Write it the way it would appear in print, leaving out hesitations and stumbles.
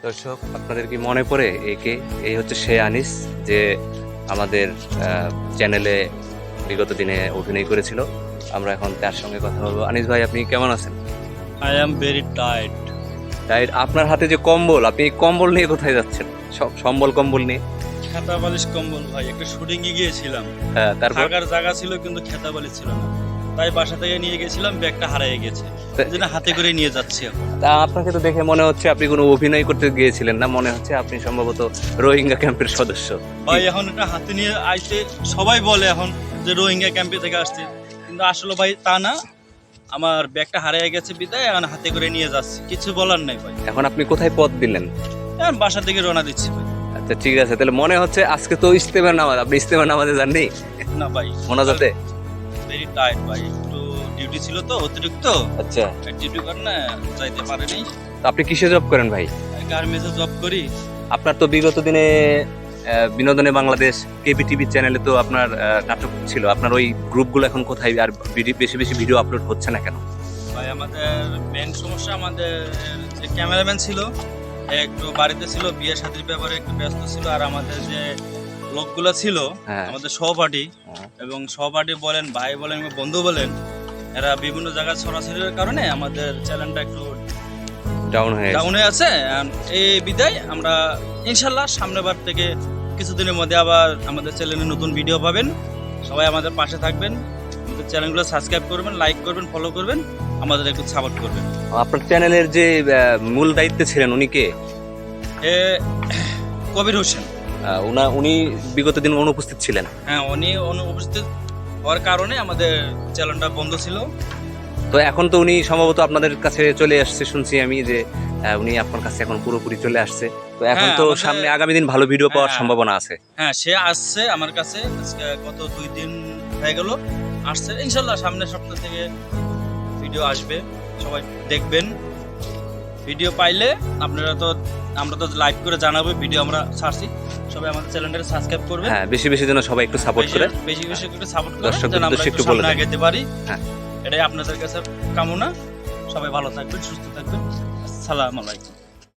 দর্শক, আপনাদের কি মনে পড়ে একে? এই হচ্ছে সে আনিস, যে আমাদের চ্যানেলে বিগত দিনে অভিনয় করেছিল। আমরা এখন তার সঙ্গে কথা বলবো। আনিস ভাই, আপনি কেমন আছেন? I am very tired. তাই আপনার হাতে যে কম্বল, আপনি এই কম্বল নিয়ে কোথায় যাচ্ছেন? সম্বল কম্বল নিয়ে? খেতা বালিশ কম্বল ভাই, একটা শুটিং এ গিয়েছিলাম। হ্যাঁ, তারপর থাকার জায়গা ছিল কিন্তু খেতা বালিশ ছিল না, তাই বাসা থেকে নিয়ে গেছিলাম, ব্যাগটা হারিয়ে গেছে, এই জন্য হাতে করে নিয়ে যাচ্ছি এখন। তা আপনাকে তো দেখে মনে হচ্ছে আপনি কোনো অভিনয় করতে গিয়েছিলেন না, মনে হচ্ছে আপনি সম্ভবত রোহিঙ্গা ক্যাম্পের সদস্য। ভাই এখন এটা হাতে নিয়ে আইতে সবাই বলে এখন যে রোহিঙ্গা ক্যাম্পে থেকে আসছে, কিন্তু আসলে ভাই তা না। আমার ব্যাগটা হারিয়ে গেছে বিদায় এখন হাতে করে নিয়ে যাচ্ছি, কিছু বলার নাই ভাই। এখন আপনি কোথায় পথ দিলেন? এখন বাসা থেকে রওনা দিচ্ছি ভাই। আচ্ছা, ঠিক আছে, তাহলে মনে হচ্ছে আজকে তো ইস্তেমার নামাজ, আপনি ইস্তেমার নামাজে যাননি না ভাই, মোনাজাতে? ভেরি টায়ার্ড ভাই, একটু ডিউটি ছিল তো অতিরিক্ত, আচ্ছা, ডিউটি করে না যাইতে পারেনি। তো আপনি কিসে জব করেন ভাই? গার্মেন্টসে জব করি। আপনার তো বিগত দিনে বিনোদনে বাংলাদেশ কেবিটিভি চ্যানেলে তো আপনার নাটক ছিল। আপনার ওই গ্রুপগুলো এখন কোথায়, আর বেশি বেশি ভিডিও আপলোড হচ্ছে না কেন? ভাই আমাদের মেন সমস্যা, আমাদের যে ক্যামেরাম্যান ছিল একটু বাড়িতে ছিল, বিয়ে শাদীর ব্যাপারে একটু ব্যস্ত ছিল, আর আমাদের যে লোকগুলো ছিল হ্যাঁ। আমাদের সহপাঠী এবং সহপাঠী বলেন, ভাই বলেন, বন্ধু বলেন, এরা বিভিন্ন জায়গায় ছড়াছড়ির কারণে আমাদের চ্যানেলটা একটু ডাউনে আছে। এই বিদায় আমরা ইনশাল্লাহ সামনের বার থেকে কিছুদিনের মধ্যে আবার আমাদের চ্যানেলে নতুন ভিডিও পাবেন। সবাই আমাদের পাশে থাকবেন, আমাদের চ্যানেলগুলো সাবস্ক্রাইব করবেন, লাইক করবেন, ফলো করবেন, আমাদের একটু সাপোর্ট করবেন। আপনার চ্যানেলের যে মূল দায়িত্বে ছিলেন উনি কে? এ কবির হোসেন। উনি বিগত দিন অনুপস্থিত ছিলেন। হ্যাঁ, উনি অনুপস্থিত হওয়ার কারণে আমাদের চ্যানেলটা বন্ধ ছিল। তো এখন তো উনি সম্ভবত আপনাদের কাছে চলে আসছে, শুনছি আমি যে উনি আপনার কাছে এখন পুরোপুরি চলে আসছে। তো এখন হ্যাঁ, তো আমাদের- সামনে আগামী দিন ভালো ভিডিও পাওয়ার হ্যাঁ। সম্ভাবনা আছে। হ্যাঁ, সে আসছে আমার কাছে, আজকে গত 2 দিন হয়ে গেল আসছে। ইনশাল্লাহ সামনের সপ্তাহ থেকে ভিডিও আসবে, সবাই দেখবেন। ভিডিও পাইলে আমরা তো লাইভ করে জানাবো ভিডিও আমরা ছাড়ছি। সবাই আমাদের চ্যানেলটাকে সাবস্ক্রাইব করবেন। হ্যাঁ, বেশি বেশি যেন সবাই একটু সাপোর্ট করে, বেশি বেশি করে সাপোর্ট করেন, দর্শকদের যেন আমরা উদ্দেশ্যে একটু একটু বলে সামনে দেন। আগাতে পারি। হ্যাঁ। এটাই আপনাদের কাছে কামনা। সবাই ভালো থাকবেন, সুস্থ থাকবেন। আসসালামু আলাইকুম।